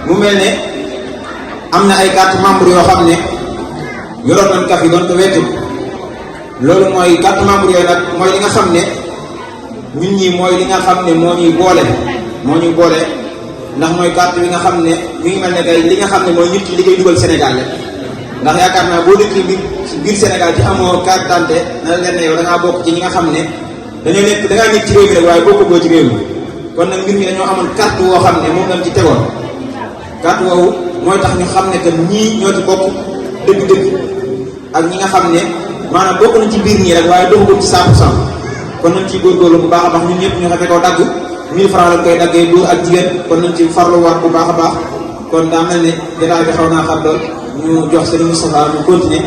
mu mel ne am na ay carte membre yoo xam ne yoroon nañ carte yi doon ko wetu loolu mooy carte membre yooyu nag mooy li nga xam ne ñun ñi mooy li nga xam ne moo ñuy boole ndax mooy carte bi nga xam ne mi ngi mel ne kay li nga xam ne mooy nit ki li koy dugal Sénégal la ndax yaakaar naa boo dëkk biir Sénégal ci amoo carte d'identité na leen ne yow da ngaa bokk ci ñi nga xam ne dañoo nekk da ngaa nekk ci réew mi rek waaye bokk boo ci réew mi kon nag mbir mi dañoo amoon carte woo xam ne moom lañ ci tegoon carte woowu mooy tax ñu xam ne que ñii ñoo ci bokk dëgg-dëgg ak ñi nga xam ne maanaam bokk nañ ci biir nii rek waaye doxagul ci 100% kon nañ ciy góorgóorlu bu baax a baax ñun ñëpp ñu xamee koo dagg 1000 francs lañ koy daggee góor ak jigéen kon nañ ci farluwaat bu baax a baax kon daa mel ne jotaay bi xaw naa xam lool ñu jox Serigne Moustapha mu continuer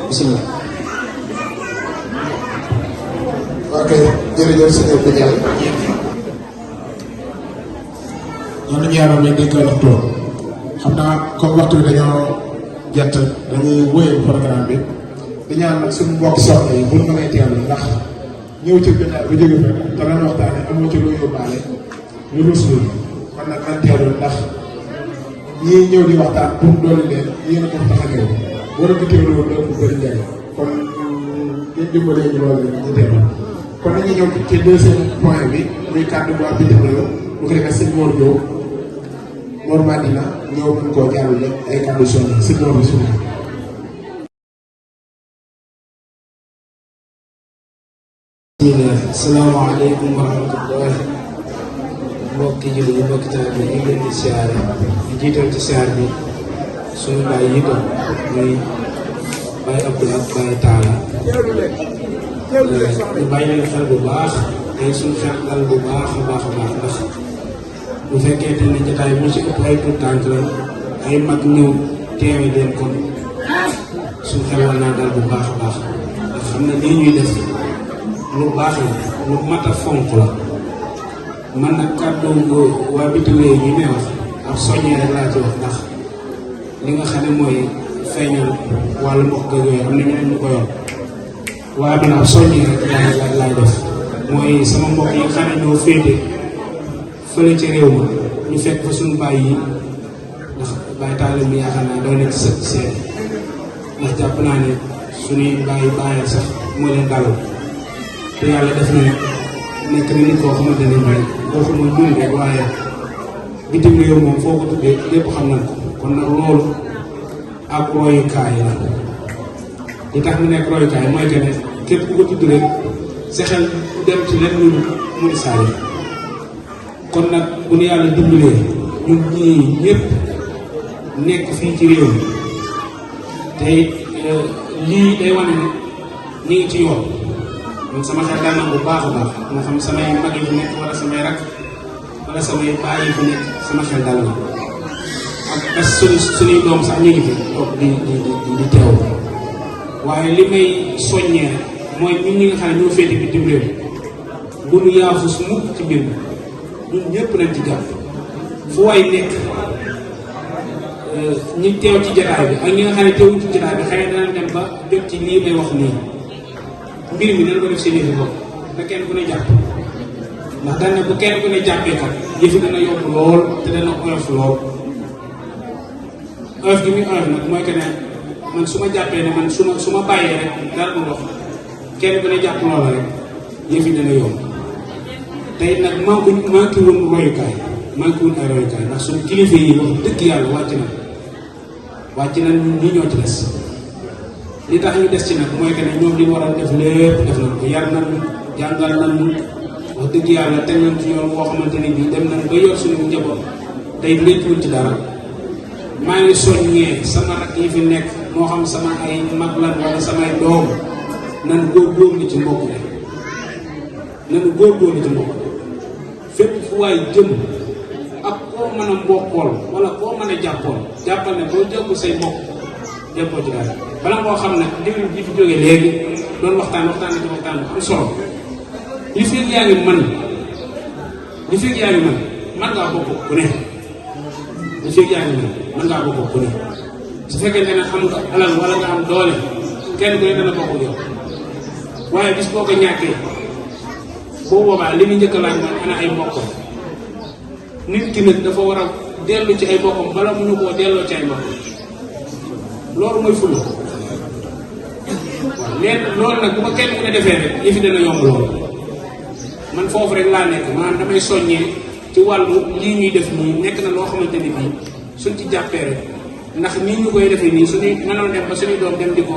bismillah. ok jërëjëf sëñ Abdou Ndiaye. ñoo nañu yaram ne dañ koy wax toog xam naa comme waxtu bi dañoo jett dañuy wéyal programme bi di ñaan nag suñu mbokk soxna yi bu ñu mënee teewlu ndax ñëw ci jotaay bu jóge fa te lan waxtaane amoo ci lu yóbbaale lu rus lu kon nag nan teewlu ndax ñii ñëw di waxtaan pour doole leen yéen a ko tax a ñëw war a ko teewlu woon doon bëri njëriñ kon ngeen dimbalee ñu loolu ñu teewlu kon dañuy ñëw ci deuxième point bi muy kàddu bu am bitim réew bu ko defee sëñ Mor Diop Mor Madina ñëw mën koo jàllale ay kàddu soxna sëñ Mor bi suñu. Asalaamaaleykum wa rahmatulah mbokki jullit yi mbokki taal bi ñu ngi leen di siyaare di jiital ci siyaar bi suñu baay yi doon muy Baye Abdou ak Baye Talla ñu bàyyi leen xel bu baax tey suñu xel dal bu baax a baax a baax ndax bu fekkee te ne jotaay bi ci ëpp ay tuut tànk la ay mag ñëw teewe leen kon suñu xel war naa dal bu baax a baax ndax xam ne lii ñuy def lu baax la lu mat a fonk la man nag kàddu waa bitim réew yi may wax ab soññee rek laa ci wax ndax li nga xam ne mooy feeñal wàllu mbokk ga yooyu am na ñeneen ñu ko yor waaye man ab soññee rek laay def mooy sama mbokk yi nga xam ne ñoo féete fële ci réew ma ñu fekk fa suñu baay yi ndax Baye Talla mi yaakaar naa doo nekk sët seet ndax jàpp naa ne suñuy bàyyi sax moo leen dalal te yàlla def na nekk na nit koo xamante ne mooy waxuma ñun rek waaye bitim réew moom foo ko tuddee lépp xam nañ ko kon nag loolu ak royukaay la li tax mu nekk royukaay mooy que ne képp ku ko tudd rek sa xel dem ci leen ñu mun saa yi kon nag bu nu yàlla dimbalee ñun ñii ñëpp nekk fii ci réew mi te lii day wane ne ñu ngi ci yoon. man sama xel dal na bu baax a baax moo xam samay mag yi fi nekk wala samay rak wala samay baay yi fi nekk sama xel dal na ak bés suñuy doom sax ñu ngi fi toog di teew waaye li may soññee rek mooy ñun ñi nga xam ne ñoo féete bitim réew bu nu yaafus mukk ci mbir mi ñun ñëpp nañ ci jàpp fu waay nekk ñi teew ci jotaay bi ak ñi nga xam ne teewuñ ci jotaay bi xëy na danañ dem ba jot ci lii may wax nii mbir mi dana ko def seen yëfi bopp na kenn ku ne jàpp ndax dañ ne bu kenn ku ne jàppee kat yëfi dana yomb lool te dana oyof lool oyof gi muy oyof nag mooy que ne man su ma jàppee ne man su ma bàyyee rek dara du dox kenn ku ne jàpp loola rek yëfi dana yomb tey nag manqué woon royukaay ay royukaay ndax suñu kilifa yi wax dëgg yàlla wàcc na ñi ñoo ci des li tax ñu des ci nag mooy que ne ñoom li war a def lépp def nañ ko yar nañu jàngal nañu wax dëgg yàlla teg nañ ci yoon boo xamante ni bii dem nañ ba yor suñu njaboot tey léccuwuñ ci dara maa ngi soññee sama rak yi fi nekk moo xam sama ay mag lan wala samay doom nan góorgóorlu ci mbokk de nanu góorgóorlu ci mbokk fépp fu waay jëm ak koo mën a mbokkool wala koo mën a jàppool jàppal ne boo jàppul say mbokk jàppoo ci dara bala nga koo xam ne diwlin ji fi jógee léegi doon waxtaan na ci waxtaan bu am solo li fekk yaa ngi mën man ngaa bokk ku ne li fekk yaa ngi mën ngaa bokk ku ne su fekkee ne am nga alal wala nga am doole kenn ku ne dana bokk yow waaye bis boo ko ñàkkee boo boobaa li mu njëkk a laaj mooy ana ay mbokk nit ki nag dafa war a dellu ci ay bokkam bala mu ñu koo delloo ci ay bokkam loolu mooy fulla. waaw léegi loolu nag bu ko kenn ku ne defee rek yëfi dana yomb loolu man foofu rek laa nekk maanaam damay soññee ci wàllu lii ñuy def nii nekk na loo xamante ni bii suñ ci jàppee rek ndax nii ñu koy defee nii suñuy mënoon dem ba suñuy doom dem di ko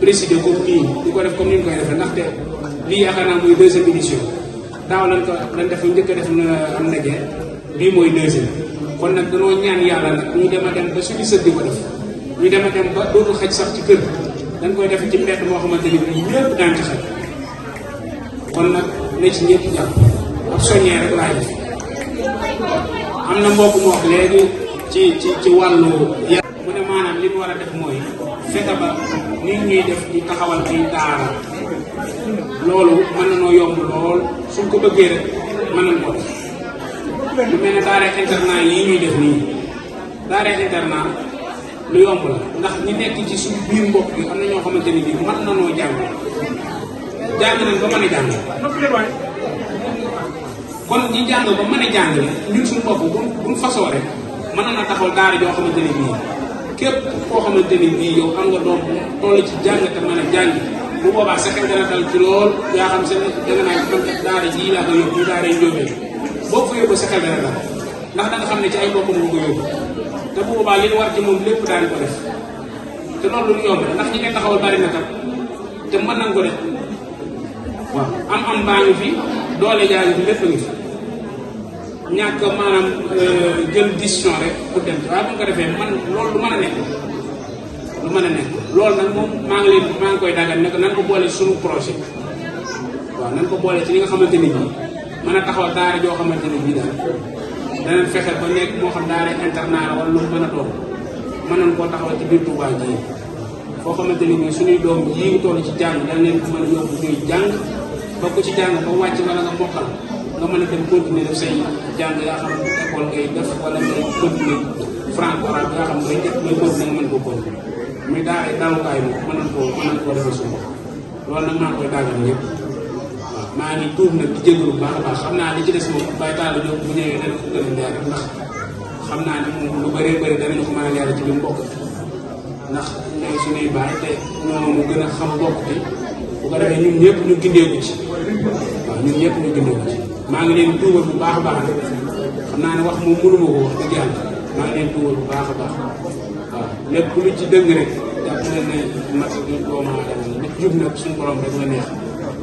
présider comme nii di ko def comme ni ñu koy defee ndaxte lii yaakaar naa mooy deuxième édition daaw lañ def njëkk a def am ndaje bii mooy deuxième kon nag danoo ñaan yàlla nag ñu dem a dem ba suñu sët di ko def ñu dem a dem ba dootu xaj sax ci kër dañ koy def ci mbedd moo xamante ni bii ñëpp daan ci xaj kon nag ne ci ñëpp jàpp ak soññee rek laay def am na mbokk mu wax léegi ci wàllu yar mu ne maanaam li ñu war a def mooy fexe ba nit ñuy def di taxawal ay daara loolu mën na noo yomb lool suñ ko bëggee rek mën nañ ko def lu mel ne daara internat yi ñuy def nii daara internat lu yomb la ndax ñi nekk ci suñu biir mbokk bi am na ñoo xamante ni bii mën na noo jàng nañ ba mën a jàng kon ñi jàng ba mën a jàng ñun suñu bopp buñ fasoo rek mën na taxawal daara joo xamante ni bii képp koo xamante ni bii yow am nga doom toll ci jàng te mën a jàng bu boobaa sa xel dana dal ci lool yaa xam seen danga naa man kat daara jii laa ko yóbbu daara yi njóobee boo ko yóbbu sa xel dana dal ndax da nga xam ne ci ay boppam nga ko yóbbu te bu boobaa li war ci moom lépp daan ko def te loolu lu yomb ndax ñi koy taxawal bari na kat te mën nañ ko def waaw am baa ngi fi doole jaa ngi fi lépp a ngi fi ñàkk maanaam jël décision rek pour dem waaye bu ñu ko defee man loolu lu mën a nekk loolu nag moom maa ngi koy daggal ne ko nan ko boole suñu projet waaw nan ko boole ci li nga xamante ni bii mën a taxawal daara joo xamante ni bii daal danañ fexe ba nekk moo xam daara internat wala lu mën a doon mën nañ koo taxawal ci biir Touba ji foo xamante ni bii suñuy doom yii ngi toll ci jàng dañ leen ko mën a yóbbu ñuy jàng ba ko ci jàng ba wàcc wala nga mokkal nga mën a dem continuer def say jàng yaa xam école ngay def wala ngay continuer franco arabe yaa xam ngay def ngay continuer nga mën koo continuer muy daa ay dalukaay moom mën nañ koo defal suñu loolu nag maa ngi koy daagal ñëpp waaw maa ngi tuub nag di jégalu bu baax a baax xam naa li ci des moom Baye Talla Diop bu ñëwee dana ko gën a leer ndax xam naa ne moom lu bëree bëri danañu ko mën a leeral ci li mu bokk ndax ñooy suñuy baay te ñoo mu gën a xam bokk bi bu ko defee ñun ñëpp ñu gindeeku ci waaw ñun ñëpp ñu gindeeku ci maa ngi leen tuubal bu baax a baax nag xam naa ne wax moom mënuma ko wax dëgg yàlla maa ngi leen tuubal bu baax a baax waaw lépp lu ci dëng rek jàpp leen ne mat bi doomu aadama la lépp jub nag suñu borom rek la neex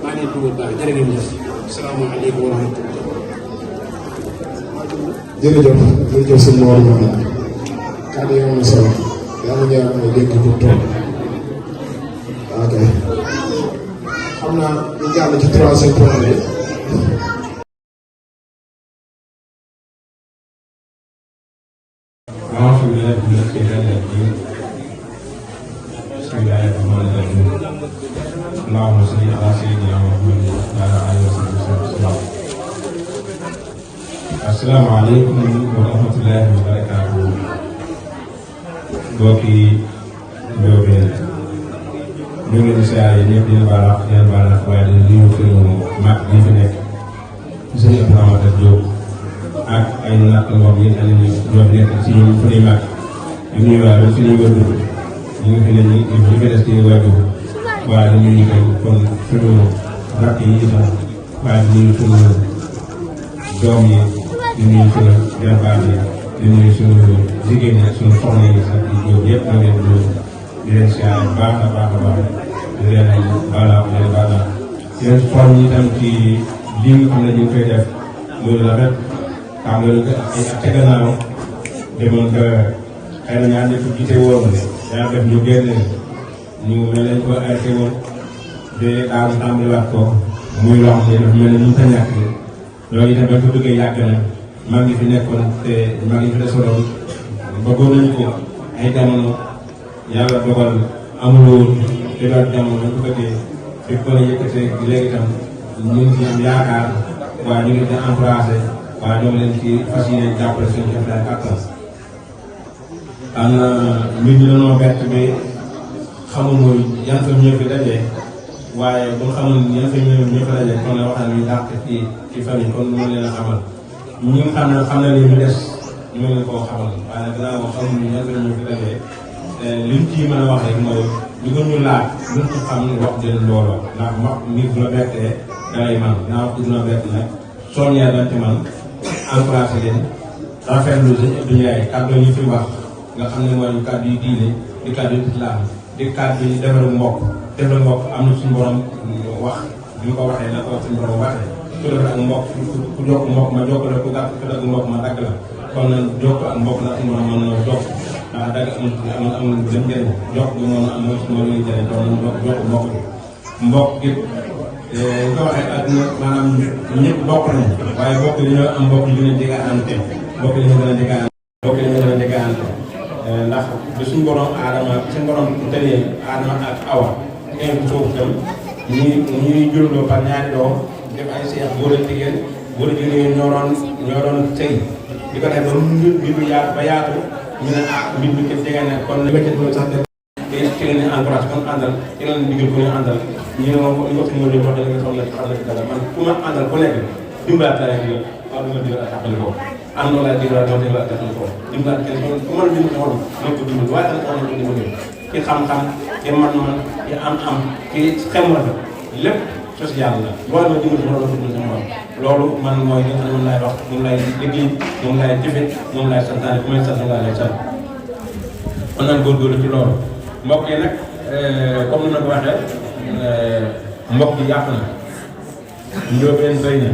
maa ngi leen tuubal baax jërë ngeen jëf asalaamaaleykum wa rahmatullah jërëjëf sëñ Mor Mane kàddu yi am na solo yàlla na yàlla may dégg bu toog ok xam naa ñu jàll ci troisième point bi. أعوذ بالله من الشيطان الرجيم بسم الله الرحمن الرحيم اللهم صل على سيدنا محمد وعلى آله وصحبه وسلم السلام عليكم ورحمة الله وبركاته mbokki Ndiobène ñu ngi leen di siyaare ñëpp di leen baal ak waaye di nuyu suñu mag yi fi nekk suñu Abdourahmane Diop ak ay natt moom yi nga xam ne ñoom nekk ci suñuy mag yu ñuy wax ba suñuy wàllu ñu ngi fi ne ñu fi des ci wàllu waaye ñu ngi koy kon suñu rakk yi itam waaye di nuyu suñu doom yi di nuyu suñu jarbaat yi di nuyu suñu jigéen ñi ak suñu soxna yi sax di ñëw yëpp na ngeen di leen siyaare baax a baax a baax di leen baalaam di leen baalaam di leen xool itam ci lii nga xam ne ñu ngi koy def loolu la rek xam nga lu ay at ca gannaaw demoon que xëy na ñaar ñëpp gite woon ne yaa def ñu génn ñu mel nañ ko arrêté woon de daaw tàmbaliwaat ko muy loo xam ne dafa mel ne ñu ta ñàkk loolu itam bañ ko duggee yàgg na maa ngi fi nekkoon te maa ngi fi desaloon bëggoon nañu ko ay jamono yàlla dogal amuloo te daal jamono bañ ko bëggee fi ko la yëkkatee léegi itam ñu ngi fi am yaakaar waaye ñu ngi di encouragé waaye ñoo ngi leen ci fas yéene jàppale suñu def daal kàttan am na mbir mi dañoo bett bi xamuñu yan fa ñëw fi dajee waaye bu ñu xamoon yan fa ñëw fi dajee kon la waxtaan wi dàq ci famille kon mën leen a xamal ñi nga xam ne li ñu des ñu mën leen koo xamal waaye nag dinaa ko xamuñu ñan la ñu fi defee liñ ciy mën a wax rek mooy li ko ñu laaj luñ ci xam wax leen loolu ndax wax nit bu la bettee dalay man naa wax dina bett nag soññee dañ ci man encouragé leen rafetlu sëñ Abdou Ndiaye kàddu yi fi wax nga xam ne mooy kàddu yi diine di kàddu yi islaam di kàddu yi defaru mbokk am na suñu borom wax bi ñu ko waxee na ko suñu borom waxee ku def ak mbokk ku jokk mbokk ma jokk la ku gàtt ku dagg mbokk ma dagg la kon nag jokk ak mbokk la suñu borom mën na jokk ndax dagg amul benn njëriñ jokk bi moom am mooy suñu luy jëriñ kon nag jokk mbokk bi mbokk gi ñu ko waxee àdduna maanaam ñëpp bokk nañu waaye mbokk yi dañoo am mbokk yu gën a jegaante mbokk yi dañoo gën a jegaante mbokk yi dañoo gën a jegaante ndax bi suñu borom aadama suñu borom tëlee aadama ak awa ngeen ko foofu tam ñuy juróom par ñaari doom def ay seex góor ak jigéen ñoo doon sëy di ko def ba mbir bu yaatu ba yaatu ñu ne mbir bi képp jege na kon li ma ci doon sax def ci leen di encouragé kon àndal ci leen digal ko ñu àndal ñu ne moom li ko fi mën a wax dëgg soxla ci xam na ci dara man ku ma àndal ku nekk dimbalaat la rek la wax dëgg digal ak xappali ko àndoo laa digal ak digal ak xappali ko dimbalaat kenn ku mën a dimbali xool nañ ko dimbali waaye tamit am na ko dimbali ci xam-xam ci man-man ci am-am ci xem la lépp social la loolu la dimbali loolu la dimbali sama loolu man mooy li nga xam ne moom laay wax moom laay liggéey moom laay jëfe moom laay santaane bu may sant laa lay sant kon naan góorgóorlu ci loolu mbokk yi nag comme ni ma ko waxee mbokk yi yàq na njóobeen bëy na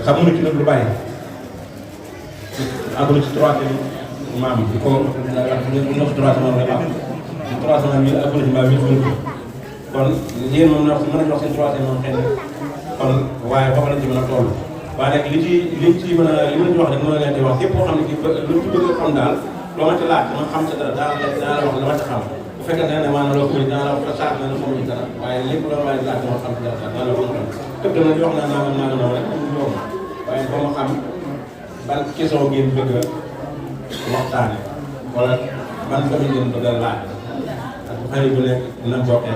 xamuñu ci nag lu bari àggulu ci troisième maam di ko ñu wax troisième maam rek am troisième maam yi àggulu ci mbaa wit kon yéen moom wax mën nañu wax seen troisième maam xëy na kon waaye foofu lañ ci mën a toll waaye nag liñ ci mën a li ma ci wax rek mën na leen di wax képp koo xam ne kii lu ci bëgg xam daal loo ma ci laaj dama xam sa dara daa la wax la ma ci xam bu fekkee ne maanaam loo koy daa la wax sax na la xamuñ dara waaye lépp loo may laaj dama xam ci dara sax daa la wax xam képp dama di wax naa nangam rek am loolu waaye ba ma xam ban question ngeen bëgg a waxtaane wala ban domaine ngeen bëgg a laaj ak bu xëy bu nekk dina bokkee